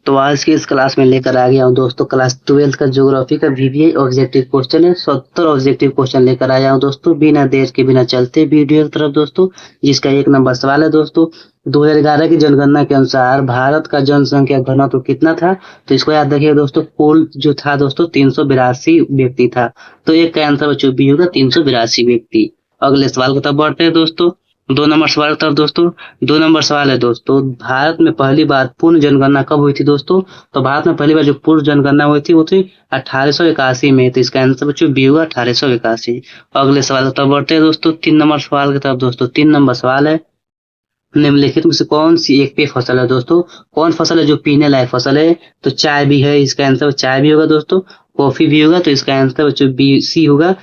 तो आज की इस क्लास में लेकर आ गया हूँ दोस्तों क्लास 12th का ज्योग्राफी का वीवीआई ऑब्जेक्टिव क्वेश्चन है। 70 ऑब्जेक्टिव क्वेश्चन लेकर आया हूँ दोस्तों, बिना देर के बिना चलते वीडियो की तरफ दोस्तों। जिसका 1 नंबर सवाल है दोस्तों, 2011 की जनगणना के अनुसार भारत का जनसंख्या घनत्व कितना था? तो इसको याद रखिएगा दोस्तों, कुल जो था दोस्तों 382 व्यक्ति था। तो एक का आंसर बच्चों बी होगा, 382 व्यक्ति। अगले सवाल की तरफ बढ़ते हैं दोस्तों। 2 नंबर सवाल की तरफ दोस्तों। 2 नंबर सवाल है दोस्तों, भारत में पहली बार पूर्ण जनगणना कब हुई थी दोस्तों? तो भारत में पहली बार जो पूर्ण जनगणना हुई थी वो थी 1881 में। तो इसका आंसर बच्चों बी होगा, 1881। अगले सवाल की तरफ बढ़ते हैं दोस्तों। 3 नंबर सवाल की तरफ दोस्तों। 3 नंबर सवाल है, निम्नलिखित में से कौन सी एक पेय फसल है दोस्तों? कौन फसल है जो पीने लायक फसल है? तो चाय भी है, इसका आंसर चाय भी होगा दोस्तों। कॉफी भी होगा, तो इसका आंसर बच्चों बी सी होगा।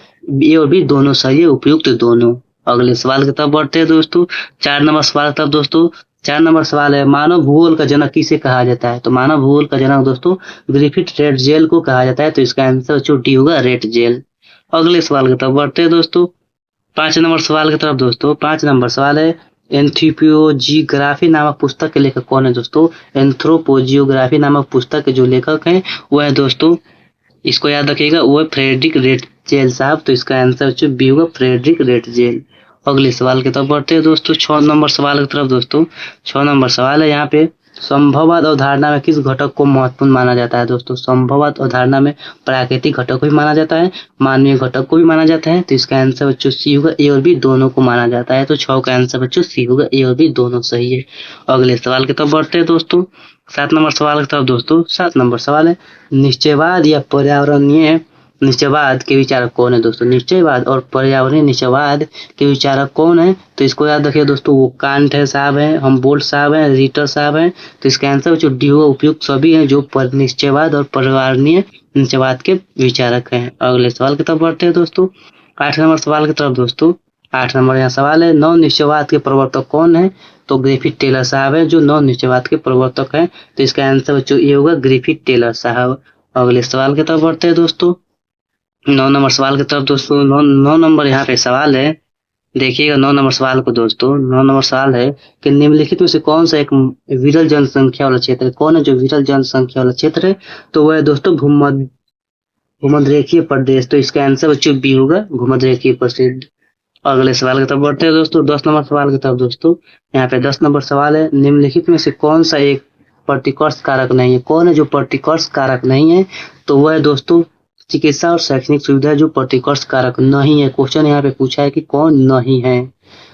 ए और बी दोनों सही है, उपयुक्त दोनों। अगले सवाल की तरफ बढ़ते हैं दोस्तों। 4 नंबर सवाल की तरफ दोस्तों। 4 नंबर सवाल है, मानव भूगोल का जनक किसे कहा जाता है? तो मानव भूगोल का जनक दोस्तों ग्रिफिथ रेड जेल को कहा जाता है। तो इसका आंसर बच्चों डी होगा, रेड जेल। अगले सवाल की तरफ बढ़ते हैं दोस्तों। 5 नंबर सवाल की तरफ दोस्तों। 5 नंबर सवाल है, एंथ्रोपोजियोग्राफी नामक पुस्तक के लेखक कौन है दोस्तों? एंथ्रोपोजियोग्राफी नामक पुस्तक के जो लेखक हैं वो है दोस्तों, इसको याद रखिएगा, वो है फ्रेडरिक रेटजेल साहब। तो इसका आंसर बी होगा, फ्रेडरिक रेटजेल। अगले सवाल की तरफ बढ़ते हैं दोस्तों। 6 नंबर सवाल की तरफ दोस्तों। 6 नंबर सवाल है, यहाँ पे संभववाद अवधारणा में किस घटक को महत्वपूर्ण माना जाता है दोस्तों? संभववाद अवधारणा में प्राकृतिक घटक को भी माना जाता है, मानवीय घटक को भी माना जाता है। तो इसका आंसर बच्चों सी होगा, ए और बी दोनों को माना जाता है। तो 6 का आंसर बच्चों सी होगा, ए और बी दोनों सही है। अगले सवाल की तरफ बढ़ते हैं दोस्तों। 7 नंबर सवाल की तरफ दोस्तों। 7 नंबर सवाल है, निश्चयवाद या पर्यावरणीय निश्चयवाद के विचारक कौन है दोस्तों? निश्चयवाद और पर्यावरणीय निश्चयवाद के विचारक कौन है? तो इसको याद रखिए दोस्तों, वो कांट है साहब है, हमबोल्ट साहब है, रिटर साहब है। तो इसका आंसर जो डी होगा, उपयुक्त सभी हैं जो निश्चयवाद और पर्यावरणीय निश्चयवाद के विचारक हैं। अगले सवाल की तरफ बढ़ते हैं दोस्तों। 8 नंबर सवाल की तरफ दोस्तों। 8 नंबर यहाँ सवाल है, नव निश्चयवाद के प्रवर्तक कौन है? तो ग्रिफिथ टेलर साहब है जो नव निश्चयवाद के प्रवर्तक हैं। तो इसका आंसर बच्चों ये होगा, ग्रिफिथ टेलर साहब। अगले सवाल की तरफ बढ़ते हैं दोस्तों। 9 नंबर सवाल की तरफ दोस्तों। 9 नंबर यहाँ पे सवाल है, देखिएगा 9 नंबर सवाल को दोस्तों। 9 नंबर सवाल है कि निम्नलिखित में से कौन सा एक विरल जनसंख्या वाला क्षेत्र है? कौन है जो विरल जनसंख्या वाला क्षेत्र है? तो वह है दोस्तों भूमध्यरेखीय प्रदेश। तो इसका आंसर बच्चों बी होगा, भूमध्यरेखीय प्रदेश। अगले सवाल की तरफ बढ़ते हैं दोस्तों। 10 नंबर सवाल की तरफ दोस्तों। यहाँ पे 10 नंबर सवाल है, निम्नलिखित में से कौन सा एक प्रतिकर्ष कारक नहीं है? कौन है जो प्रतिकर्ष कारक नहीं है? तो वह है दोस्तों चिकित्सा और शैक्षणिक सुविधा जो प्रतिकर्ष कारक नहीं है। क्वेश्चन यहाँ पे पूछा है कि कौन नहीं है,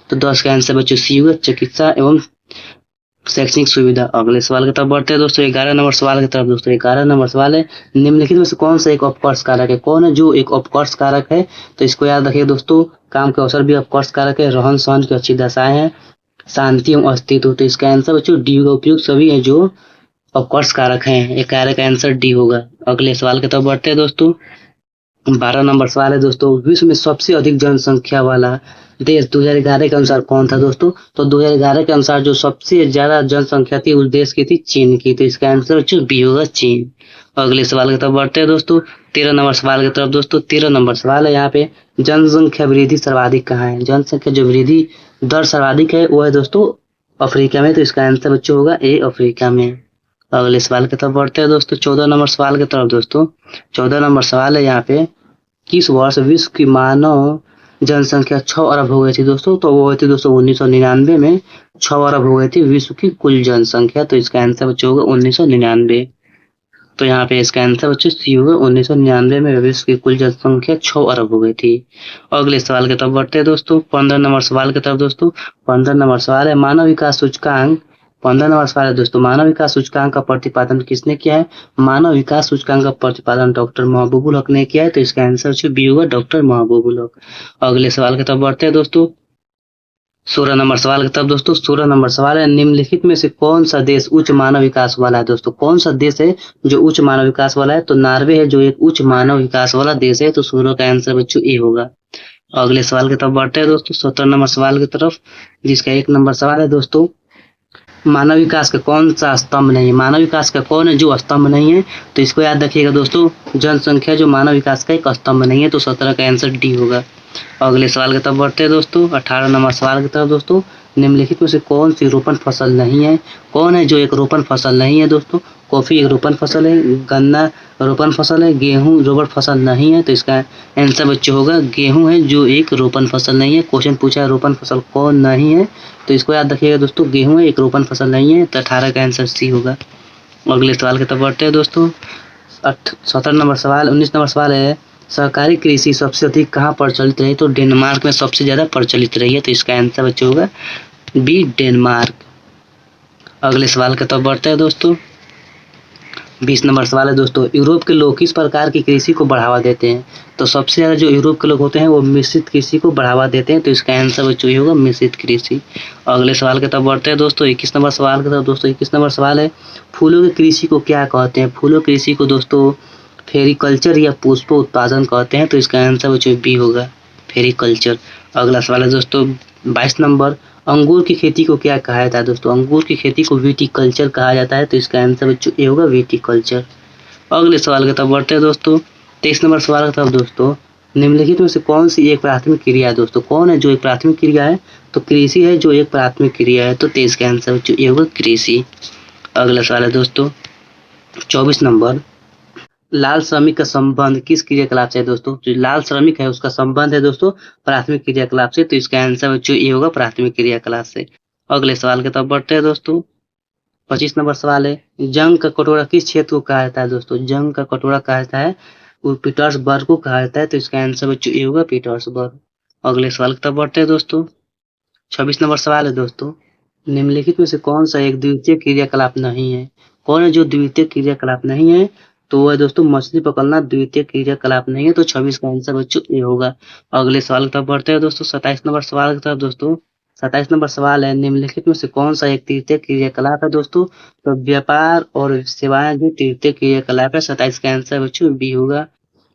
तो 10 का आंसर बच्चों सी होगा, चिकित्सा एवं शैक्षणिक सुविधा। अगले सवाल की तरफ बढ़ते हैं दोस्तों। 11 नंबर सवाल की तरफ दोस्तों। 11 नंबर सवाल है, निम्नलिखित में से कौन सा एक अपकर्ष कारक है? कौन है जो एक अपकर्ष कारक है? तो इसको याद रखिए दोस्तों, काम के अवसर भी अपकर्ष कारक है, रहन सहन की अच्छी दशाएं हैं, शांति एवं अस्तित्व। तो इसका आंसर बच्चों डी होगा, उपयुक्त सभी है जो अपकर्ष कारक हैं। एक कारक का आंसर डी होगा। अगले सवाल की तरफ बढ़ते हैं दोस्तों। 12 नंबर सवाल है दोस्तों, विश्व में सबसे अधिक जनसंख्या वाला देश 2011 के अनुसार कौन था दोस्तों? तो 2011 के अनुसार जो सबसे ज्यादा जनसंख्या थी उस देश की थी चीन की। तो इसका आंसर बी होगा, चीन। अगले सवाल की तरफ बढ़ते हैं दोस्तों। 13 नंबर सवाल की तरफ दोस्तों। 13 नंबर सवाल है, यहाँ पे जनसंख्या वृद्धि सर्वाधिक कहाँ है? जनसंख्या जो वृद्धि दर सर्वाधिक है वो है दोस्तों अफ्रीका में। तो इसका आंसर बच्चों होगा ए, अफ्रीका में। अगले सवाल की तरफ बढ़ते हैं दोस्तों। 14 नंबर सवाल की तरफ दोस्तों। 14 नंबर सवाल है, यहाँ पे किस वर्ष विश्व की मानव जनसंख्या 6 अरब हो गई थी दोस्तों? तो वो हुई थी दोस्तों 1999 में 6 अरब हो गई थी विश्व की कुल जनसंख्या। तो इसका आंसर बच्चों होगा 1999। तो यहाँ पे इसका आंसर बच्चों सी होगा, 1999 में विश्व की कुल जनसंख्या 6 अरब हो गई थी। अगले सवाल की तरफ बढ़ते हैं दोस्तों। 15 नंबर सवाल की तरफ दोस्तों। 15 नंबर सवाल है, मानव विकास सूचकांक। 15 नंबर सवाल है दोस्तों, मानव विकास सूचकांक का प्रतिपादन किसने किया है? मानव विकास सूचकांक का प्रतिपादन डॉक्टर महबूबुल हक ने किया है। तो इसका आंसर बी होगा, डॉक्टर महबूबुल हक। अगले सवाल की तरफ बढ़ते हैं दोस्तों। 16 नंबर सवाल की तरफ दोस्तों। 16 नंबर सवाल है, निम्नलिखित में से कौन सा देश उच्च मानव विकास वाला है दोस्तों? कौन सा देश है जो उच्च मानव विकास वाला है? तो नॉर्वे है जो एक उच्च मानव विकास वाला देश है। तो 16 का आंसर बच्चों ए होगा। अगले सवाल की तरफ बढ़ते हैं दोस्तों। 17 नंबर सवाल की तरफ, जिसका 1 नंबर सवाल है दोस्तों, मानव विकास का कौन सा स्तंभ नहीं है? मानव विकास का कौन है जो स्तंभ नहीं है? तो इसको याद रखिएगा दोस्तों, जनसंख्या जो मानव विकास का एक स्तंभ नहीं है। तो 17 का आंसर डी होगा। अगले सवाल की तरफ बढ़ते हैं दोस्तों। 18 नंबर सवाल की तरफ दोस्तों, निम्नलिखित में से कौन सी रोपण फसल नहीं है? कौन है जो एक रोपण फसल नहीं है दोस्तों? कॉफी एक रोपण फसल है, गन्ना रोपण फसल है, गेहूं रोपण फसल नहीं है, तो इसका आंसर बच्चों होगा गेहूं है जो एक रोपण फसल नहीं है। क्वेश्चन पूछा है रोपण फसल कौन नहीं है, तो इसको याद रखिएगा दोस्तों, गेहूं है एक रोपण फसल नहीं है, तो 18 का आंसर सी होगा। अगले सवाल की तरफ बढ़ते हैं दोस्तों। 17 नंबर सवाल 19 नंबर सवाल है, सहकारी कृषि सबसे अधिक कहाँ प्रचलित रही, तो डेनमार्क में सबसे ज़्यादा प्रचलित रही है, तो इसका आंसर बच्चों होगा बी डेनमार्क। अगले सवाल की तरफ बढ़ते हैं दोस्तों। 20 नंबर सवाल है दोस्तों, यूरोप के लोग किस प्रकार की कृषि को बढ़ावा देते हैं, तो सबसे ज़्यादा जो यूरोप के लोग होते हैं वो मिश्रित कृषि को बढ़ावा देते हैं, तो इसका आंसर बच्चों ये होगा मिश्रित कृषि। अगले सवाल की तरफ बढ़ते हैं दोस्तों। 21 नंबर सवाल की तरफ दोस्तों। 21 नंबर सवाल है, फूलों की कृषि को क्या कहते हैं, फूलों की कृषि को दोस्तों फेरिकल्चर या पुष्प उत्पादन कहते हैं, तो इसका आंसर बच्चों बी होगा फेरिकल्चर। अगला सवाल है दोस्तों 22 नंबर, अंगूर की खेती को क्या कहा जाता है दोस्तों, अंगूर की खेती को विटिकल्चर कहा जाता है, तो इसका आंसर बच्चों ए होगा विटिकल्चर। अगले सवाल की तरफ बढ़ते हैं दोस्तों। 23 नंबर सवाल की तरफ दोस्तों, निम्नलिखित में से कौन सी एक प्राथमिक क्रिया है दोस्तों, कौन है जो एक प्राथमिक क्रिया है, तो कृषि है जो एक प्राथमिक क्रिया है, तो 23 का आंसर बच्चों ए होगा कृषि। अगला सवाल है दोस्तों 24 नंबर, लाल श्रमिक का संबंध किस क्रियाकलाप से है दोस्तों, जो लाल श्रमिक है उसका संबंध है दोस्तों प्राथमिक क्रियाकलाप से, तो इसका आंसर बच्चों ये होगा प्राथमिक क्रियाकलाप से। अगले सवाल की तरफ बढ़ते हैं दोस्तों। 25 नंबर सवाल है, जंग का कटोरा किस क्षेत्र को कहा जाता है दोस्तों, जंग का कटोरा कहा जाता है वो पीटर्सबर्ग को कहा जाता है, तो इसका आंसर बच्चों ये होगा पीटर्सबर्ग। अगले सवाल की तरफ बढ़ते हैं दोस्तों। 26 नंबर सवाल है दोस्तों, निम्नलिखित में से कौन सा एक द्वितीय क्रियाकलाप नहीं है, कौन है जो द्वितीय क्रियाकलाप नहीं है, तो वह दोस्तों मछली पकड़ना द्वितीय क्रियाकलाप नहीं है, तो 26 का आंसर बच्चों ये होगा। अगले सवाल की तरफ बढ़ते हैं दोस्तों। 27 नंबर सवाल की तरफ दोस्तों। 27 नंबर सवाल है, निम्नलिखित में से कौन सा एक तृतीय क्रियाकलाप है दोस्तों, तो व्यापार और सेवाएं जो तृतीय क्रियाकलाप है, 27 का आंसर बच्चों बी होगा।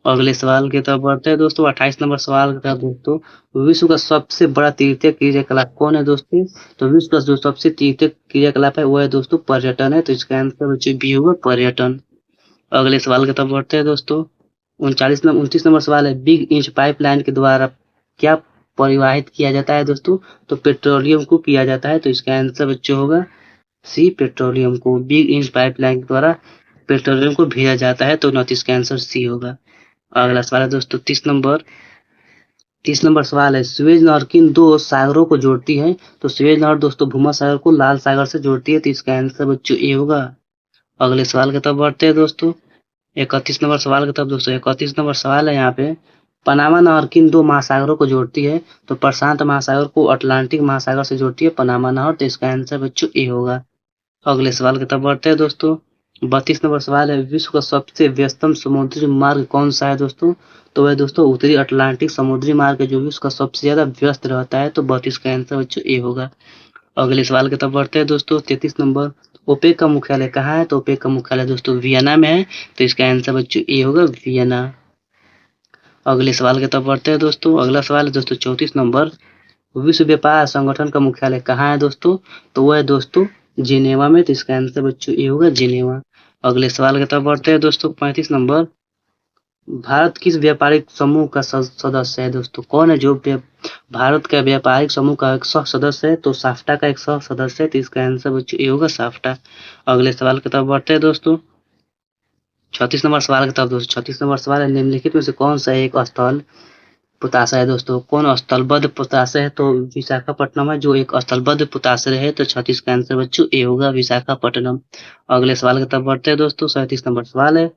अगले सवाल की तरफ बढ़ते हैं दोस्तों। 28 नंबर सवाल की तरफ दोस्तों, विश्व का सबसे बड़ा तृतीय क्रियाकलाप कौन है दोस्तों, तो विश्व का जो सबसे तृतीय क्रियाकलाप है वो है दोस्तों पर्यटन है, तो इसका आंसर बच्चों बी होगा पर्यटन। अगले सवाल की तरफ बढ़ते हैं दोस्तों। 29 नंबर सवाल है, बिग इंच पाइपलाइन के द्वारा क्या परिवाहित किया जाता है दोस्तों, तो पेट्रोलियम को किया जाता है, तो इसका आंसर बच्चों होगा सी पेट्रोलियम को, बिग इंच पाइपलाइन के द्वारा पेट्रोलियम को भेजा जाता है, तो 29 का आंसर सी होगा। अगला सवाल है दोस्तों 30 नंबर सवाल है, सुएज नहर किन दो सागरों को जोड़ती है, तो सुएज नहर दोस्तों भूमध्य सागर को लाल सागर से जोड़ती है, तो इसका आंसर बच्चों ए होगा। अगले सवाल की तरफ बढ़ते हैं दोस्तों। 31 नंबर सवाल की तरफ दोस्तों। 31 नंबर सवाल है यहाँ पे, पनामा नहर किन दो महासागरों को जोड़ती है, तो प्रशांत महासागर को अटलांटिक महासागर से जोड़ती है पनामा नहर, तो इसका आंसर बच्चों ए होगा। अगले सवाल की तरफ बढ़ते हैं दोस्तों। 32 नंबर सवाल है, विश्व का सबसे व्यस्तम समुद्री मार्ग कौन सा है दोस्तों, तो वह दोस्तों उत्तरी अटलांटिक समुद्री मार्ग है जो विश्व का सबसे ज्यादा व्यस्त रहता है, तो 32 का आंसर बच्चों ए होगा। अगले सवाल की तरफ बढ़ते हैं दोस्तों। 33 नंबर, ओपेक का मुख्यालय कहाँ है, तो ओपेक का मुख्यालय दोस्तों वियना में है, तो इसका आंसर बच्चों ए होगा वियना। अगले सवाल की तरफ बढ़ते हैं दोस्तों। अगला सवाल है दोस्तों 34 नंबर, विश्व व्यापार संगठन का मुख्यालय कहाँ है दोस्तों, तो वह है दोस्तों जिनेवा में, तो इसका आंसर बच्चों ये होगा जिनेवा। अगले सवाल की तरफ बढ़ते हैं दोस्तों। 35 नंबर, भारत किस व्यापारिक समूह का सदस्य है दोस्तों, कौन है जो भारत का व्यापारिक समूह का एक सह सदस्य है, तो साफ्टा का एक सह सदस्य है, तो इसका आंसर बच्चों ये होगा साफ्टा। अगले सवाल की तरफ बढ़ते हैं दोस्तों। 36 नंबर सवाल की तरफ दोस्तों। 36 नंबर सवाल है, निम्नलिखित में से कौन सा एक स्थल पोताश्रय है दोस्तों, कौन स्थलबद्ध पोताश्रय है, तो विशाखापट्टनम है जो एक स्थलबद्ध पोताश्रय है, तो 36 का आंसर बच्चों ए होगा विशाखापट्टनम। अगले सवाल की तरफ बढ़ते हैं दोस्तों। 37 नंबर सवाल है,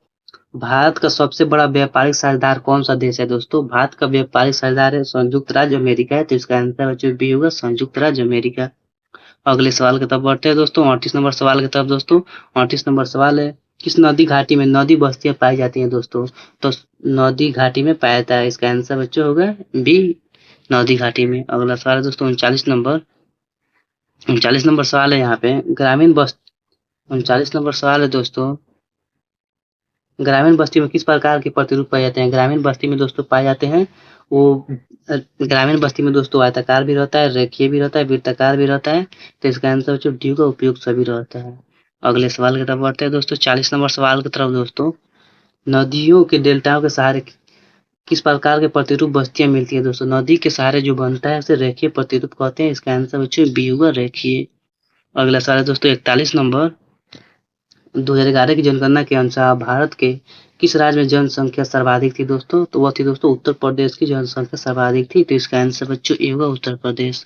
भारत का सबसे बड़ा व्यापारिक साझेदार कौन सा देश है दोस्तों, भारत का व्यापारिक साझेदार है संयुक्त राज्य अमेरिका है, तो इसका आंसर बच्चों बी होगा संयुक्त राज्य अमेरिका। अगले सवाल की तरफ बढ़ते हैं दोस्तों। 38 नंबर सवाल की तरफ दोस्तों। 38 नंबर सवाल है, किस नदी घाटी में नदी बस्तियां पाई जाती हैं दोस्तों, तो नदी घाटी में पाया जाता है, इसका आंसर बच्चों होगा बी नदी घाटी में। अगला सवाल है दोस्तों 39 नंबर। 39 नंबर सवाल है यहाँ पे, ग्रामीण बस्ती 39 नंबर सवाल है दोस्तों, ग्रामीण बस्ती में किस प्रकार के प्रतिरूप पाए जाते हैं, ग्रामीण बस्ती में दोस्तों पाए जाते हैं वो ग्रामीण बस्ती में दोस्तों आयताकार भी रहता है, रेखीय भी रहता है, वृत्ताकार भी रहता है, तो इसका आंसर बच्चों डी का उपयोग सभी रहता है। अगले सवाल की तरफ बढ़ते हैं दोस्तों। 40 नंबर सवाल की तरफ दोस्तों, नदियों के डेल्टाओं के सहारे किस प्रकार के प्रतिरूप बस्तियां मिलती है दोस्तों, नदी के सहारे जो बनता है उसे रेखीय प्रतिरूप कहते हैं, इसका आंसर बच्चों बी होगा रेखीय। अगला सवाल है दोस्तों 41 नंबर। 2011 की जनगणना के अनुसार भारत के किस राज्य में जनसंख्या सर्वाधिक थी दोस्तों? तो वह थी दोस्तों उत्तर प्रदेश की जनसंख्या सर्वाधिक थी। तो इसका आंसर बच्चों ए होगा उत्तर प्रदेश।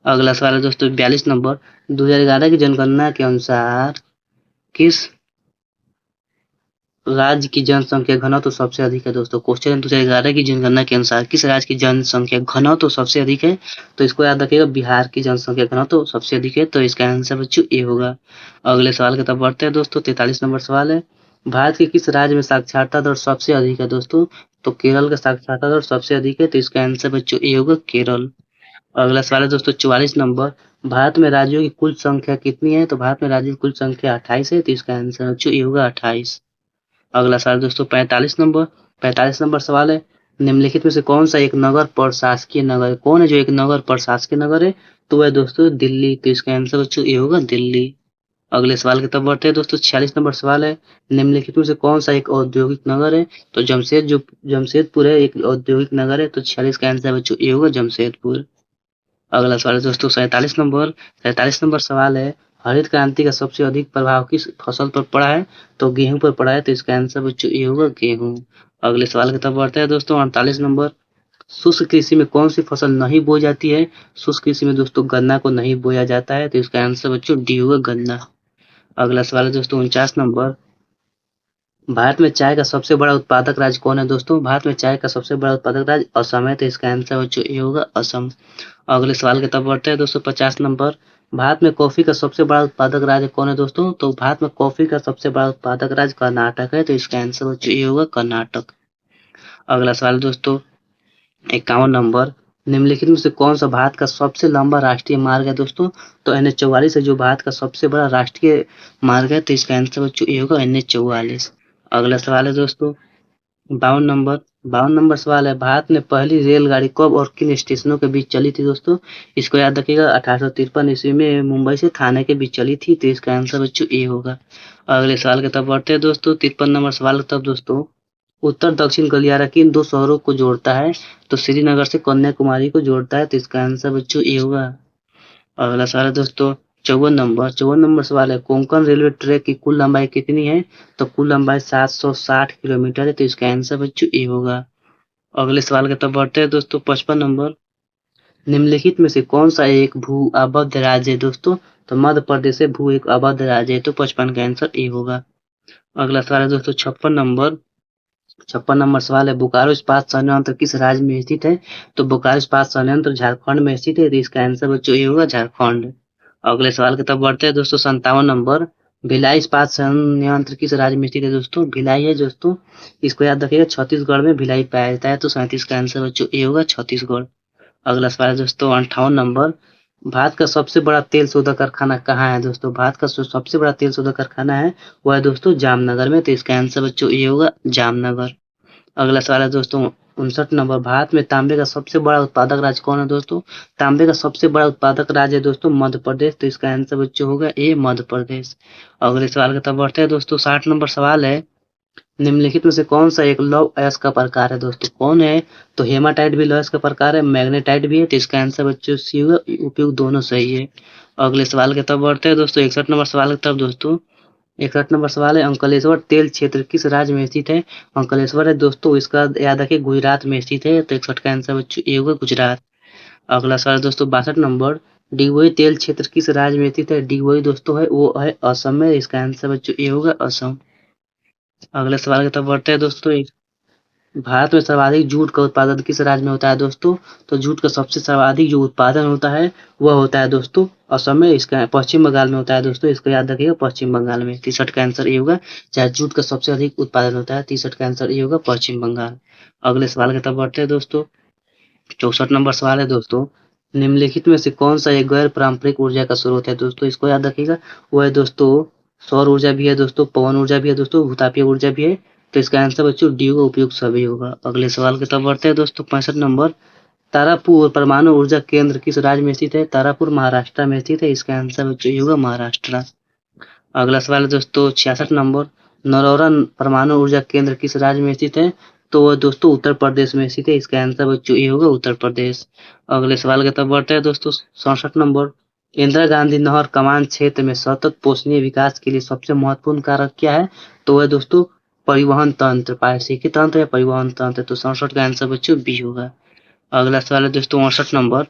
अगला सवाल है दोस्तों 42 नंबर। 2011 की जनगणना के अनुसार किस राज्य की जनसंख्या घनत्व सबसे अधिक है दोस्तों? क्वेश्चन 2011 की जनगणना के अनुसार किस राज्य की जनसंख्या घनत्व सबसे अधिक है? तो इसको याद रखिएगा, बिहार की जनसंख्या घनत्व सबसे अधिक है। तो इसका आंसर बच्चों ए होगा। अगले सवाल की तरफ बढ़ते हैं दोस्तों। 43 नंबर सवाल है, भारत के किस राज्य में साक्षरता दर सबसे अधिक है दोस्तों? तो केरल का साक्षरता दर सबसे अधिक है। तो इसका आंसर बच्चों ए होगा केरल। अगला सवाल है दोस्तों 44 नंबर। भारत में राज्यों की कुल संख्या कितनी है? तो भारत में राज्यों की कुल संख्या 28 है। तो इसका आंसर बच्चों ए होगा 28। अगला सवाल दोस्तों 45 नंबर सवाल है, निम्नलिखित में से कौन सा एक नगर प्रशासकीय नगर है? कौन है जो एक नगर प्रशासकीय नगर है? तो वह दोस्तों दिल्ली। तो इसका आंसर बच्चों ये होगा दिल्ली। अगले सवाल की तरफ बढ़ते हैं दोस्तों। 46 नंबर सवाल है, निम्नलिखित में से कौन सा एक औद्योगिक नगर है? तो जमशेदपुर है एक औद्योगिक नगर है। तो 46 का आंसर बच्चों ये होगा जमशेदपुर। अगला सवाल है दोस्तों 47 नंबर सवाल है, हरित क्रांति का सबसे अधिक प्रभाव किस फसल पर पड़ा है? तो गेहूं पर पड़ा है। तो इसका आंसर बच्चों ये होगा गेहूं। अगले सवाल की तरफ बढ़ते हैं दोस्तों 48 नंबर। शुष्क कृषि में कौन सी फसल नहीं बोई जाती है? शुष्क कृषि में दोस्तों गन्ना को नहीं बोया जाता है। तो इसका आंसर बच्चों डी होगा गन्ना। अगला सवाल है दोस्तों 49 नंबर। भारत में चाय का सबसे बड़ा उत्पादक राज्य कौन है दोस्तों? भारत में चाय का सबसे बड़ा उत्पादक राज्य असम है। तो इसका आंसर बच्चों ये होगा असम। अगले सवाल की तरफ बढ़ते हैं दोस्तों 50 नंबर। भारत में कॉफी का सबसे बड़ा उत्पादक राज्य कौन है दोस्तों? तो भारत में कॉफी का सबसे बड़ा उत्पादक राज्य कर्नाटक है। तो इसका आंसर बच्चों ये होगा कर्नाटक। अगला सवाल दोस्तों 51 नंबर। निम्नलिखित में से कौन सा भारत का सबसे लंबा राष्ट्रीय मार्ग है दोस्तों? तो NH-44 है जो भारत का सबसे बड़ा राष्ट्रीय मार्ग है। तो इसका आंसर बच्चों ये होगा NH-44। अगला सवाल है दोस्तों 52 नंबर सवाल है, भारत में पहली रेलगाड़ी कब और किन स्टेशनों के बीच चली थी दोस्तों? इसको याद रखिएगा 1853 ईस्वी में मुंबई से थाने के बीच चली थी। तो इसका आंसर बच्चों ए होगा। अगले सवाल की तरफ बढ़ते हैं दोस्तों 53 नंबर सवाल की तरफ दोस्तों। उत्तर दक्षिण गलियारा किन दो शहरों को जोड़ता है? तो श्रीनगर से कन्याकुमारी को जोड़ता है। तो इसका आंसर बच्चों ए होगा। अगला सवाल है दोस्तों 54 नंबर सवाल है, कोंकण रेलवे ट्रैक की कुल लंबाई कितनी है? तो कुल लंबाई 760 किलोमीटर है। तो इसका आंसर बच्चों ए होगा। अगले सवाल की तरफ बढ़ते हैं दोस्तों 55 नंबर। निम्नलिखित में से कौन सा एक भू अवध राज्य है दोस्तों? तो मध्य प्रदेश है भू एक अवध राज्य है। तो 55 का आंसर ए होगा। अगला सवाल है दोस्तों 56 नंबर सवाल है, बोकारो इस्पात संयंत्र किस राज्य में स्थित है? तो बोकारो इस्पात संयंत्र झारखंड में स्थित है। तो इसका आंसर बच्चों ये होगा झारखंड। अगले सवाल की तरफ बढ़ते हैं दोस्तों 57 नंबर। भिलाई इस्पात संयंत्र किस राज्य में स्थित है दोस्तों? भिलाई है दोस्तों, इसको याद रखिएगा छत्तीसगढ़ में भिलाई पाया जाता है। तो 37 का आंसर बच्चों ये होगा छत्तीसगढ़। अगला सवाल है दोस्तों 58 नंबर। भारत का सबसे बड़ा तेल शोधक कारखाना कहाँ है दोस्तों? भारत का सबसे बड़ा तेल शोधक कारखाना है वह है दोस्तों जामनगर में। तो इसका आंसर बच्चों ये होगा जामनगर। अगला सवाल है दोस्तों 59 नंबर। भारत में तांबे का सबसे बड़ा उत्पादक राज्य कौन है दोस्तों? तांबे का सबसे बड़ा उत्पादक राज्य है दोस्तों मध्य प्रदेश। तो इसका आंसर बच्चों होगा ए मध्य प्रदेश। अगले सवाल की तरफ बढ़ते हैं दोस्तों 60 नंबर सवाल है, निम्नलिखित में से कौन सा एक लौह अयस्क का प्रकार है दोस्तों? कौन है? तो हेमाटाइट भी लौह अयस्क का प्रकार है, मैग्नेटाइट भी है। तो इसका आंसर बच्चों सी होगा, उपयुक्त दोनों सही है। अगले सवाल की तरफ बढ़ते हैं दोस्तों 61 नंबर सवाल की तरफ दोस्तों। 61 नंबर सवाल है, अंकलेश्वर तेल क्षेत्र किस राज्य में स्थित है? अंकलेश्वर है दोस्तों, इसका याद रखिए गुजरात में स्थित है। तो 61 का आंसर बच्चों ए होगा गुजरात। अगला सवाल दोस्तों 62 नंबर। डिगबोई तेल क्षेत्र किस राज्य में स्थित है? डिगबोई दोस्तों है वो है असम में। इसका आंसर बच्चों ए होगा असम। अगले सवाल की तरफ बढ़ते हैं दोस्तों। भारत में सर्वाधिक जूट का उत्पादन किस राज्य में होता है दोस्तों? तो जूट का सबसे सर्वाधिक जो उत्पादन होता है वह होता है दोस्तों असम में। इसका पश्चिम बंगाल में होता है दोस्तों, इसको याद रखिएगा पश्चिम बंगाल में। 63 का आंसर ये होगा, चाहे जूट का सबसे अधिक उत्पादन होता है 63 का आंसर ये होगा पश्चिम बंगाल। अगले सवाल की तरफ बढ़ते हैं दोस्तों 64 नंबर सवाल है दोस्तों, निम्नलिखित में से कौन सा एक गैर पारंपरिक ऊर्जा का स्रोत है दोस्तों? इसको याद रखिएगा, वो है दोस्तों सौर ऊर्जा भी है दोस्तों, पवन ऊर्जा भी है दोस्तों, भूतापीय ऊर्जा भी है। तो इसका आंसर बच्चों डी होगा, उपयुक्त सभी होगा। अगले सवाल की तरफ बढ़ते हैं दोस्तों 65 नंबर। तारापुर परमाणु ऊर्जा केंद्र किस राज्य में स्थित है? तारापुर महाराष्ट्र में स्थित है। इसका आंसर बच्चों ये होगा महाराष्ट्र। अगला सवाल है दोस्तों 66 नंबर। नरौरा परमाणु ऊर्जा केंद्र किस राज्य में स्थित है? तो वह दोस्तों उत्तर प्रदेश में स्थित है। इसका आंसर बच्चों ये होगा उत्तर प्रदेश। अगले सवाल की तरफ बढ़ते हैं दोस्तों 67 नंबर। इंदिरा गांधी नहर कमान क्षेत्र में सतत पोषणीय विकास के लिए सबसे महत्वपूर्ण कारक क्या है? तो वह दोस्तों परिवहन तंत्र, पारिस्थितिकी तंत्र या परिवहन तंत्र। तो 67 का आंसर बच्चों बी होगा। अगला सवाल है दोस्तों 68 नंबर,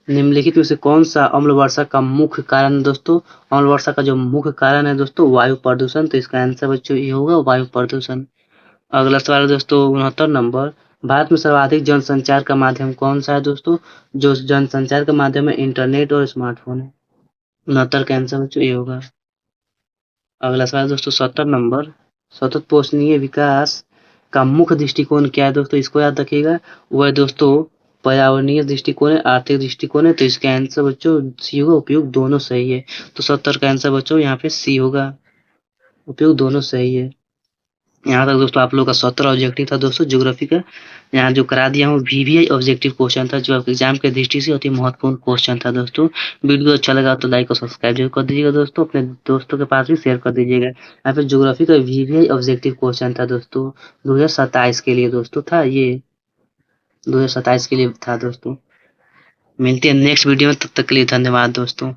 निम्नलिखित में से कौन सा अम्ल वर्षा का मुख्य कारण है दोस्तों? अम्ल वर्षा का जो मुख्य कारण है दोस्तों वायु प्रदूषण। तो इसका आंसर बच्चों ये होगा वायु प्रदूषण। अगला सवाल है दोस्तों 69 नंबर, भारत में सर्वाधिक जनसंचार का माध्यम कौन सा है दोस्तों? जो जनसंचार का माध्यम है इंटरनेट और स्मार्टफोन है। 69 का आंसर बच्चों ये होगा। अगला सवाल दोस्तों 70 नंबर, सतत पोषणीय विकास का मुख्य दृष्टिकोण क्या है दोस्तों? इसको याद रखिएगा। वह दोस्तों पर्यावरणीय दृष्टिकोण है, आर्थिक दृष्टिकोण है। तो इसका आंसर बच्चों सी होगा, उपयोग दोनों सही है। तो 70 का आंसर बच्चों यहाँ पे सी होगा, उपयोग दोनों सही है। यहाँ तक दोस्तों आप लोग का 17 ऑब्जेक्टिव था दोस्तों ज्योग्राफी का। यहाँ जो करा दिया हूँ वीवीआई ऑब्जेक्टिव क्वेश्चन था, जो आपके एग्जाम के दृष्टि से अति महत्वपूर्ण क्वेश्चन था दोस्तों। वीडियो अच्छा लगा तो लाइक और सब्सक्राइब जरूर कर दीजिएगा दोस्तों, अपने दोस्तों के पास भी शेयर कर दीजिएगा। यहाँ पे ज्योग्राफी का वीवीआई ऑब्जेक्टिव क्वेश्चन था दोस्तों 2027 के लिए दोस्तों था ये, 2027 के लिए था दोस्तों। मिलते हैं नेक्स्ट वीडियो में, तब तक के लिए धन्यवाद दोस्तों।